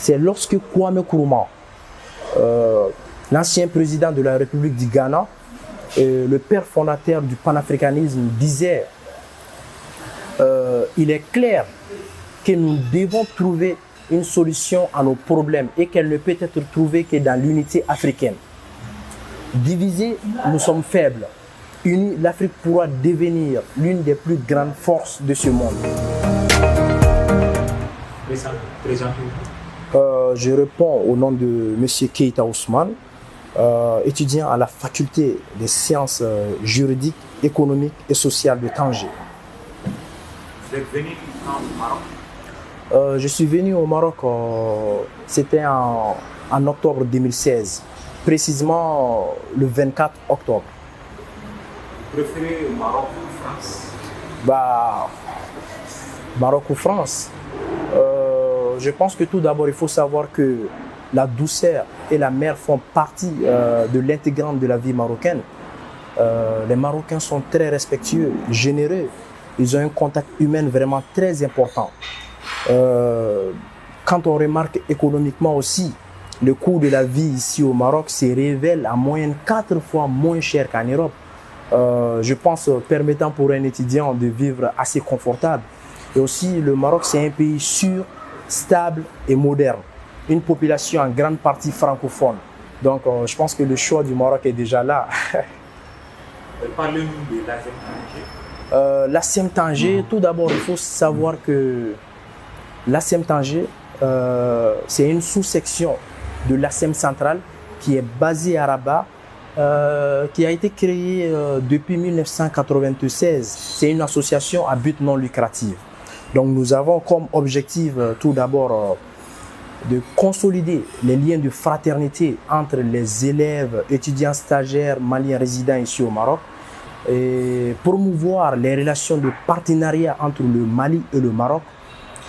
c'est lorsque Kwame Nkrumah, l'ancien président de la République du Ghana, le père fondateur du panafricanisme, disait il est clair que nous devons trouver une solution à nos problèmes et qu'elle ne peut être trouvée que dans l'unité africaine. Divisés, nous sommes faibles. Unis, l'Afrique pourra devenir l'une des plus grandes forces de ce monde. Je réponds au nom de M. Keita Ousmane, étudiant à la faculté des sciences juridiques, économiques et sociales de Tanger. Vous êtes venu quand au Maroc? Je suis venu au Maroc, c'était en octobre 2016, précisément le 24 octobre. Vous préférez Maroc ou France? Maroc ou France? Je pense que tout d'abord, il faut savoir que la douceur et la mer font partie de l'intégrante de la vie marocaine. Les Marocains sont très respectueux, généreux. Ils ont un contact humain vraiment très important. Quand on remarque économiquement aussi, le coût de la vie ici au Maroc se révèle en moyenne 4 fois moins cher qu'en Europe. Je pense permettant pour un étudiant de vivre assez confortable. Et aussi, le Maroc, c'est un pays sûr, stable et moderne. Une population en grande partie francophone. Donc, je pense que le choix du Maroc est déjà là. Parlez-nous de l'ASEM Tanger. L'ASEM Tanger, tout d'abord, il faut savoir que l'ASEM Tanger, c'est une sous-section de l'ASEM centrale qui est basée à Rabat, qui a été créée depuis 1996. C'est une association à but non lucratif. Donc nous avons comme objectif tout d'abord de consolider les liens de fraternité entre les élèves, étudiants, stagiaires, maliens résidents ici au Maroc et promouvoir les relations de partenariat entre le Mali et le Maroc.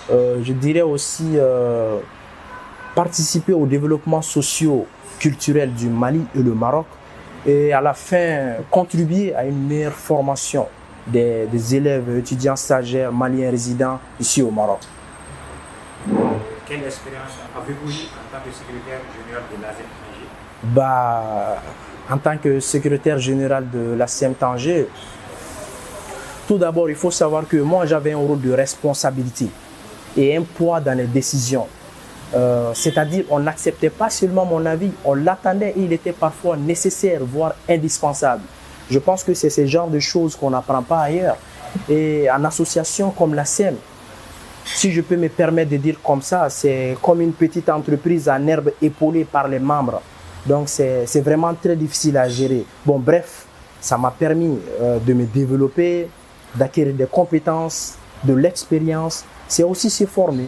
Je dirais aussi participer au développement socio-culturel du Mali et le Maroc et à la fin contribuer à une meilleure formation des élèves, étudiants, stagiaires, maliens résidents ici au Maroc. Quelle expérience avez-vous eue en tant que secrétaire général de l'ASEM Tanger? En tant que secrétaire général de l'ASEM Tanger, tout d'abord, il faut savoir que moi, j'avais un rôle de responsabilité et un poids dans les décisions. C'est-à-dire, on n'acceptait pas seulement mon avis, on l'attendait et il était parfois nécessaire, voire indispensable. Je pense que c'est ce genre de choses qu'on n'apprend pas ailleurs. Et en association comme l'ASEM, si je peux me permettre de dire comme ça, c'est comme une petite entreprise en herbe épaulée par les membres. Donc c'est vraiment très difficile à gérer. Bon, bref, ça m'a permis de me développer, d'acquérir des compétences, de l'expérience. C'est aussi se former.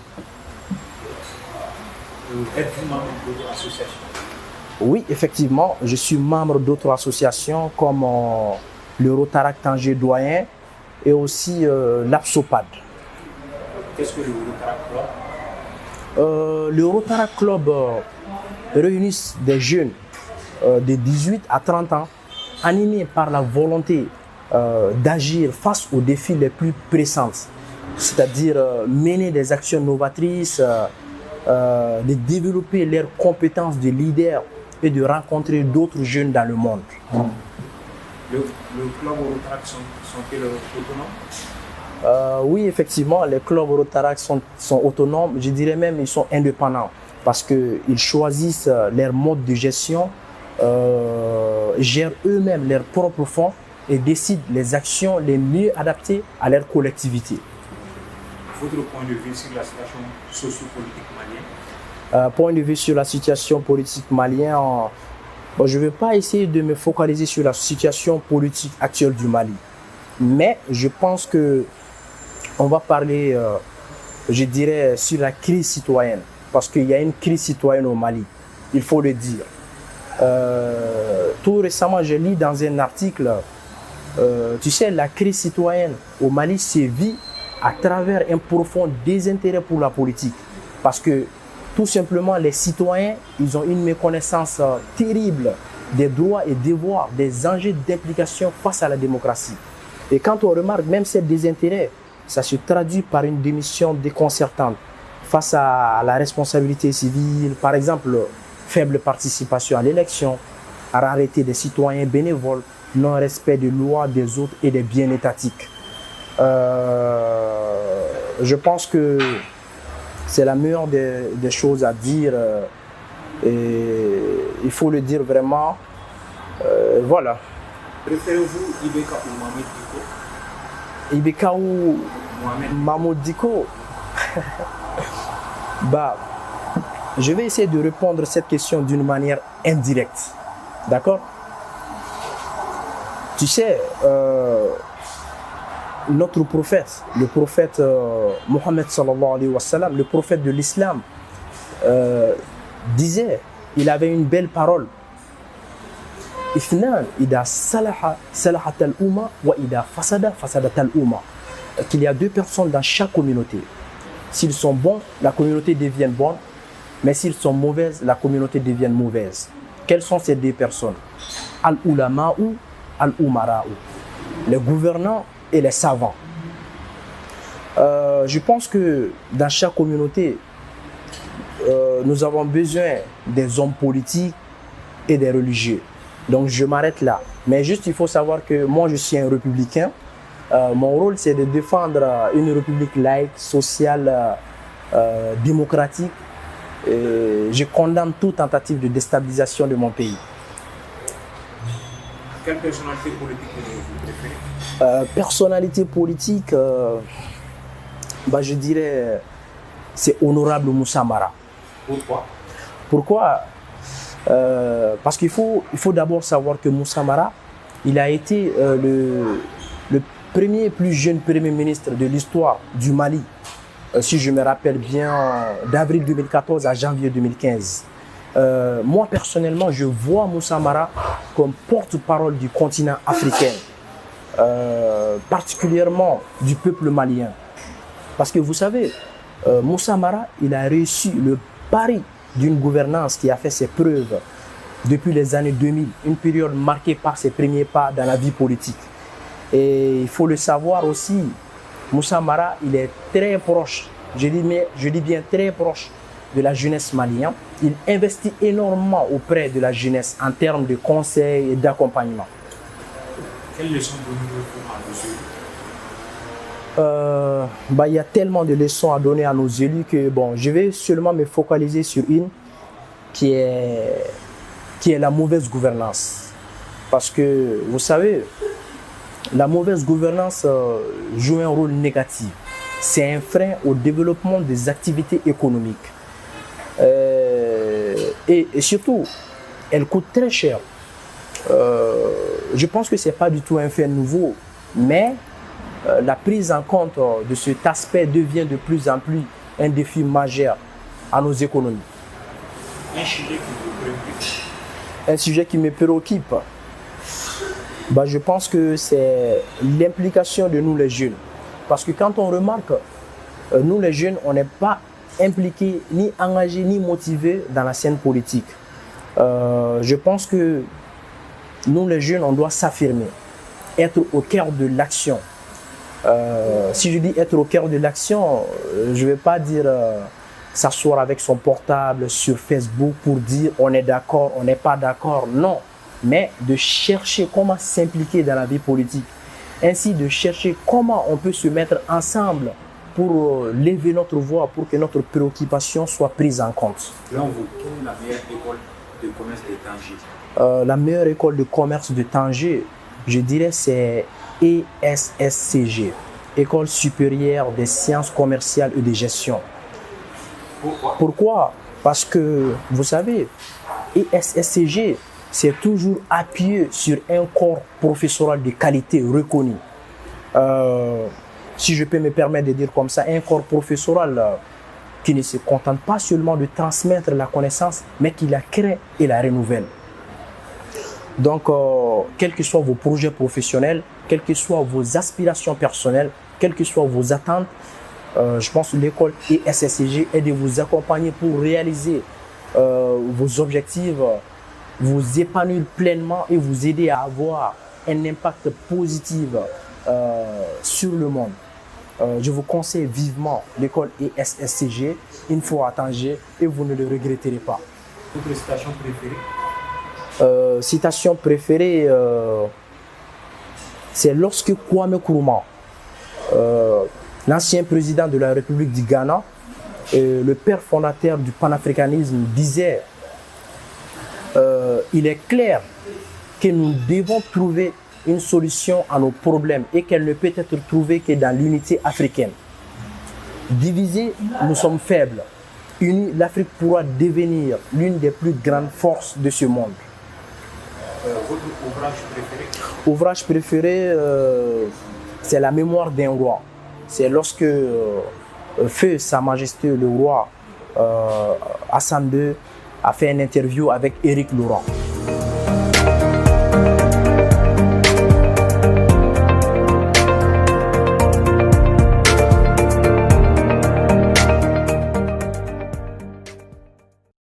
Êtes-vous membre d'autres associations? Oui, effectivement, je suis membre d'autres associations comme le Rotaract Tanger Doyen et aussi l'Absopad. Qu'est-ce que le Rotaract Club? Le Rotaract Club réunit des jeunes de 18 à 30 ans animés par la volonté d'agir face aux défis les plus pressants, c'est-à-dire mener des actions novatrices, de développer leurs compétences de leader et de rencontrer d'autres jeunes dans le monde. Le club Rotaract sont-ils autonomes? Oui, effectivement, les clubs Rotaract sont autonomes. Je dirais même qu'ils sont indépendants parce qu'ils choisissent leur mode de gestion, gèrent eux-mêmes leurs propres fonds et décident les actions les mieux adaptées à leur collectivité. Votre point de vue sur la situation socio-politique malienne? Point de vue sur la situation politique malienne, je ne vais pas essayer de me focaliser sur la situation politique actuelle du Mali. Mais je pense que on va parler, je dirais, sur la crise citoyenne. Parce qu'il y a une crise citoyenne au Mali, il faut le dire. Tout récemment, j'ai lu dans un article, tu sais, la crise citoyenne au Mali sévit à travers un profond désintérêt pour la politique. Parce que tout simplement, les citoyens, ils ont une méconnaissance terrible des droits et devoirs, des enjeux d'implication face à la démocratie. Et quand on remarque même ce désintérêt, ça se traduit par une démission déconcertante face à la responsabilité civile, par exemple, faible participation à l'élection, rareté des citoyens bénévoles, non-respect des lois des autres et des biens étatiques. Je pense que c'est la meilleure des choses à dire et il faut le dire vraiment. Voilà. Préférez-vous Ibeka ou Mohamed Diko? Ibeka ou Mohamed Diko? Bah, je vais essayer de répondre à cette question d'une manière indirecte. D'accord? Tu sais, notre prophète, le prophète Mohammed sallallahu alayhi wa sallam, le prophète de l'islam, disait, il avait une belle parole. Ifnan ida salaha salahat al-umma wa ida fasada fasadat al-umma. Qu'il y a deux personnes dans chaque communauté. S'ils sont bons, la communauté devient bonne, mais s'ils sont mauvaises, la communauté devient mauvaise. Quelles sont ces deux personnes? Al-ulama'u, al-umara'u. Les gouvernants et les savants. Je pense que dans chaque communauté, nous avons besoin des hommes politiques et des religieux. Donc je m'arrête là. Mais juste, il faut savoir que moi, je suis un républicain. Mon rôle, c'est de défendre une république laïque, sociale, démocratique. Je condamne toute tentative de déstabilisation de mon pays. Quelle personnalité politique vous préférez? Personnalité politique, bah, je dirais, c'est Honorable Moussa Mara. Pourquoi? Pourquoi? Parce qu'il faut d'abord savoir que Moussa Mara, il a été le premier et plus jeune premier ministre de l'histoire du Mali, si je me rappelle bien, d'avril 2014 à janvier 2015. Moi, personnellement, je vois Moussa Mara comme porte-parole du continent africain, particulièrement du peuple malien. Parce que vous savez, Moussa Mara, il a réussi le pari d'une gouvernance qui a fait ses preuves depuis les années 2000, une période marquée par ses premiers pas dans la vie politique. Et il faut le savoir aussi, Moussa Mara, il est très proche, je dis bien très proche de la jeunesse malienne. Il investit énormément auprès de la jeunesse en termes de conseils et d'accompagnement. Quelles leçons donnez-vous à nos élus? Il y a tellement de leçons à donner à nos élus que bon, je vais seulement me focaliser sur une qui est la mauvaise gouvernance. Parce que vous savez, la mauvaise gouvernance joue un rôle négatif. C'est un frein au développement des activités économiques. Et surtout, elle coûte très cher. Je pense que ce n'est pas du tout un fait nouveau, mais la prise en compte de cet aspect devient de plus en plus un défi majeur à nos économies. Un sujet qui vous préoccupe? Un sujet qui me préoccupe, je pense que c'est l'implication de nous les jeunes. Parce que quand on remarque, nous les jeunes, on n'est pas impliqués, ni engagés, ni motivés dans la scène politique. Je pense que nous les jeunes, on doit s'affirmer, être au cœur de l'action. Si je dis être au cœur de l'action, je ne vais pas dire s'asseoir avec son portable sur Facebook pour dire on est d'accord, on n'est pas d'accord, non. Mais de chercher comment s'impliquer dans la vie politique. Ainsi de chercher comment on peut se mettre ensemble pour lever notre voix, pour que notre préoccupation soit prise en compte. Selon vous, quelle est la meilleure école de commerce de Tanger? La meilleure école de commerce de Tanger, je dirais c'est ESSCG, École supérieure des sciences commerciales et de gestion. Pourquoi? Parce que, vous savez, ESSCG, c'est toujours appuyé sur un corps professoral de qualité reconnu. Si je peux me permettre de dire comme ça, un corps professoral qui ne se contente pas seulement de transmettre la connaissance, mais qui la crée et la renouvelle. Donc, quels que soient vos projets professionnels, quelles que soient vos aspirations personnelles, quelles que soient vos attentes, je pense que l'école ESSCG est de vous accompagner pour réaliser vos objectifs, vous épanouir pleinement et vous aider à avoir un impact positif sur le monde. Je vous conseille vivement l'école ESSCG, une fois à Tanger, et vous ne le regretterez pas. Votre citation préférée? Citation préférée, c'est lorsque Kwame Nkrumah, l'ancien président de la République du Ghana, le père fondateur du panafricanisme, disait il est clair que nous devons trouver une solution à nos problèmes et qu'elle ne peut être trouvée que dans l'unité africaine. Divisés, nous sommes faibles. Unis, l'Afrique pourra devenir l'une des plus grandes forces de ce monde. Votre ouvrage préféré? Ouvrage préféré, c'est La mémoire d'un roi. C'est lorsque Feu Sa Majesté le roi Hassan II a fait une interview avec Éric Laurent.